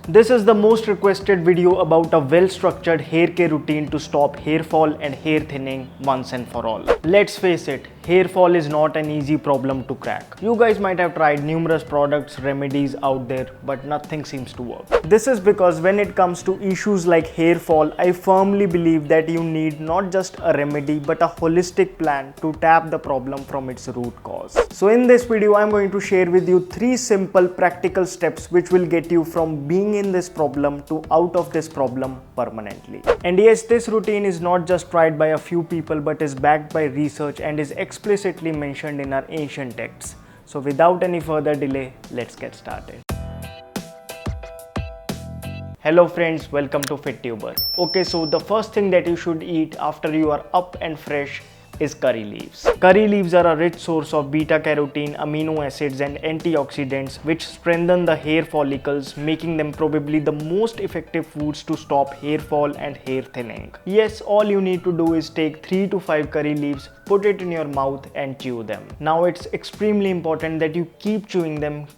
This is the most requested video about a well-structured hair care routine to stop hair fall and hair thinning once and for all. Let's face it, hair fall is not an easy problem to crack. You guys might have tried numerous products, remedies out there, but nothing seems to work. This is because when it comes to issues like hair fall, I firmly believe that you need not just a remedy but a holistic plan to tap the problem from its root cause. So in this video, I'm going to share with you 3 simple practical steps which will get you from being in this problem to out of this problem permanently. And yes, this routine is not just tried by a few people but is backed by research and is explicitly mentioned in our ancient texts. So without any further delay, let's get started. Hello friends, welcome to FitTuber. Okay, so the first thing that you should eat after you are up and fresh is curry leaves. Curry leaves are a rich source of beta-carotene, amino acids and antioxidants which strengthen the hair follicles, making them probably the most effective foods to stop hair fall and hair thinning. Yes, all you need to do is take 3 to 5 curry leaves, put it in your mouth and chew them. Now it's extremely important that you keep chewing them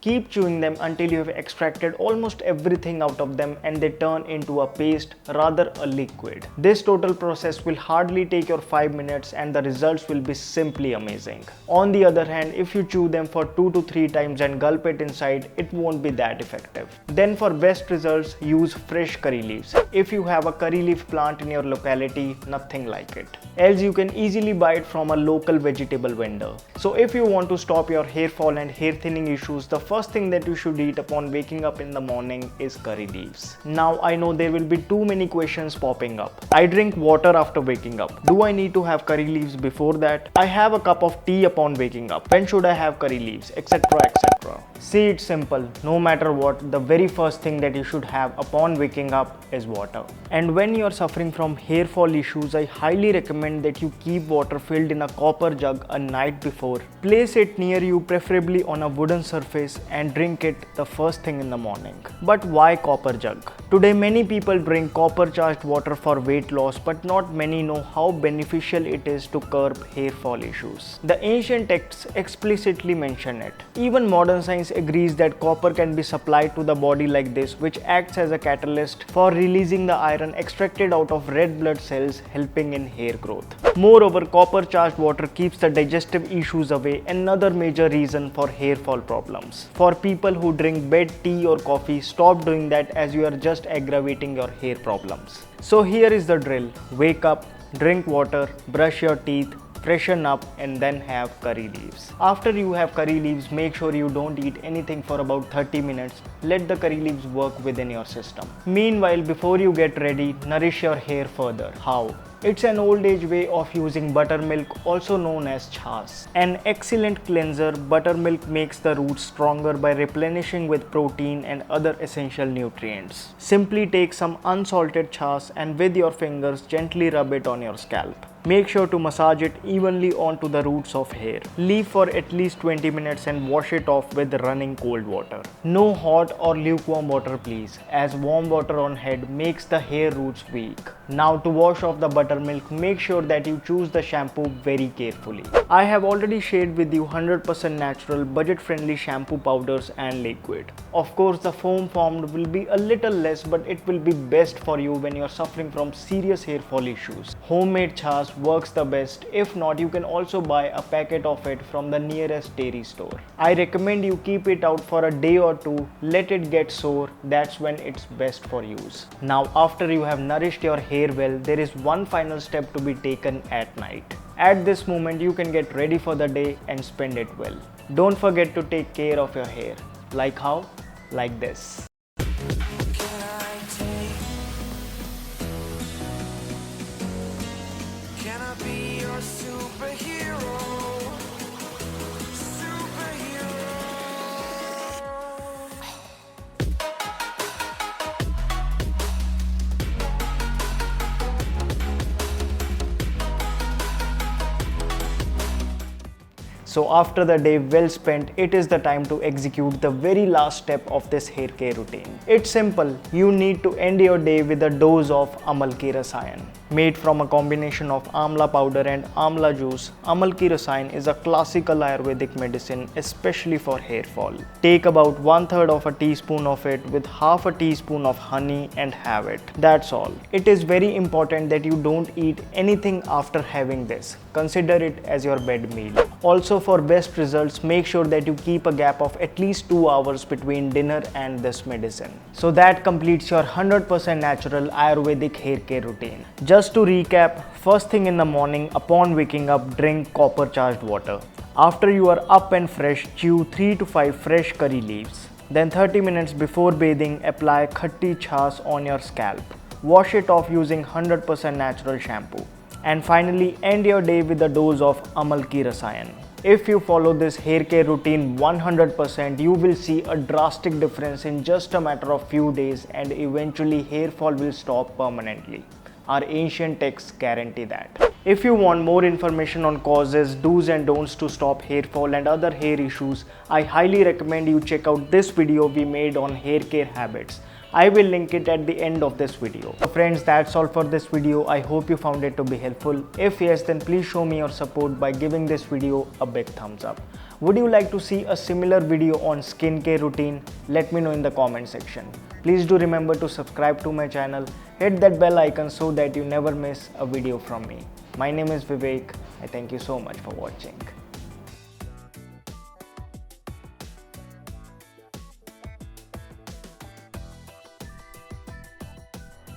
until you have extracted almost everything out of them and they turn into a paste, rather a liquid. This total process will hardly take your 5 minutes and the results will be simply amazing. On the other hand, if you chew them for 2 to 3 times and gulp it inside, it won't be that effective. Then for best results, use fresh curry leaves. If you have a curry leaf plant in your locality, nothing like it. Else you can easily buy it from a local vegetable vendor. So if you want to stop your hair fall and hair thinning issues, the first thing that you should eat upon waking up in the morning is curry leaves. Now I know there will be too many questions popping up. I drink water after waking up. Do I need to have curry leaves before that? I have a cup of tea upon waking up. When should I have curry leaves? Etc. etc. See, it's simple. No matter what, the very first thing that you should have upon waking up is water. And when you are suffering from hair fall issues, I highly recommend that you keep water filled in a copper jug a night before. Place it near you, preferably on a wooden surface, and drink it the first thing in the morning. But why copper jug? Today many people drink copper charged water for weight loss, but not many know how beneficial it is to curb hair fall issues. The ancient texts explicitly mention it. Even modern science agrees that copper can be supplied to the body like this, which acts as a catalyst for releasing the iron extracted out of red blood cells, helping in hair growth. Moreover, copper charged water keeps the digestive issues away, another major reason for hair fall problems. For people who drink bed tea or coffee, stop doing that as you are just aggravating your hair problems. So here is the drill. Wake up, drink water, brush your teeth, freshen up and then have curry leaves. After you have curry leaves, make sure you don't eat anything for about 30 minutes. Let the curry leaves work within your system. Meanwhile, before you get ready, nourish your hair further. How? It's an old age way of using buttermilk, also known as chas. An excellent cleanser, buttermilk makes the roots stronger by replenishing with protein and other essential nutrients. Simply take some unsalted chas and with your fingers gently rub it on your scalp. Make sure to massage it evenly onto the roots of hair. Leave for at least 20 minutes and wash it off with running cold water. No hot or lukewarm water please, as warm water on head makes the hair roots weak. Now to wash off the buttermilk, make sure that you choose the shampoo very carefully. I have already shared with you 100% natural, budget-friendly shampoo powders and liquid. Of course, the foam formed will be a little less, but it will be best for you when you are suffering from serious hair fall issues. Homemade chas works the best. If not, you can also buy a packet of it from the nearest dairy store. I recommend you keep it out for a day or two, let it get sore, that's when it's best for use. Now after you have nourished your hair well, there is one final step to be taken at night. At this moment, you can get ready for the day and spend it well. Don't forget to take care of your hair. Like how? Like this. Can I be your superhero? So after the day well spent, it is the time to execute the very last step of this hair care routine. It's simple. You need to end your day with a dose of Amal Ki Rasayan. Made from a combination of amla powder and amla juice, Amal Ki Rasayan is a classical Ayurvedic medicine, especially for hair fall. Take about 1/3 of a teaspoon of it with half a teaspoon of honey and have it. That's all. It is very important that you don't eat anything after having this. Consider it as your bed meal. Also, for best results, make sure that you keep a gap of at least 2 hours between dinner and this medicine. So that completes your 100% natural Ayurvedic hair care routine. Just to recap, first thing in the morning upon waking up, drink copper charged water. After you are up and fresh, chew 3 to 5 fresh curry leaves. Then 30 minutes before bathing, apply khatti chas on your scalp. Wash it off using 100% natural shampoo. And finally, end your day with a dose of Amal Ki Rasayan. If you follow this hair care routine 100%, you will see a drastic difference in just a matter of few days, and eventually hair fall will stop permanently. Our ancient texts guarantee that. If you want more information on causes, do's and don'ts to stop hair fall and other hair issues, I highly recommend you check out this video we made on hair care habits. I will link it at the end of this video. So friends, that's all for this video. I hope you found it to be helpful. If yes, then please show me your support by giving this video a big thumbs up. Would you like to see a similar video on skincare routine? Let me know in the comment section. Please do remember to subscribe to my channel. Hit that bell icon so that you never miss a video from me. My name is Vivek. I thank you so much for watching.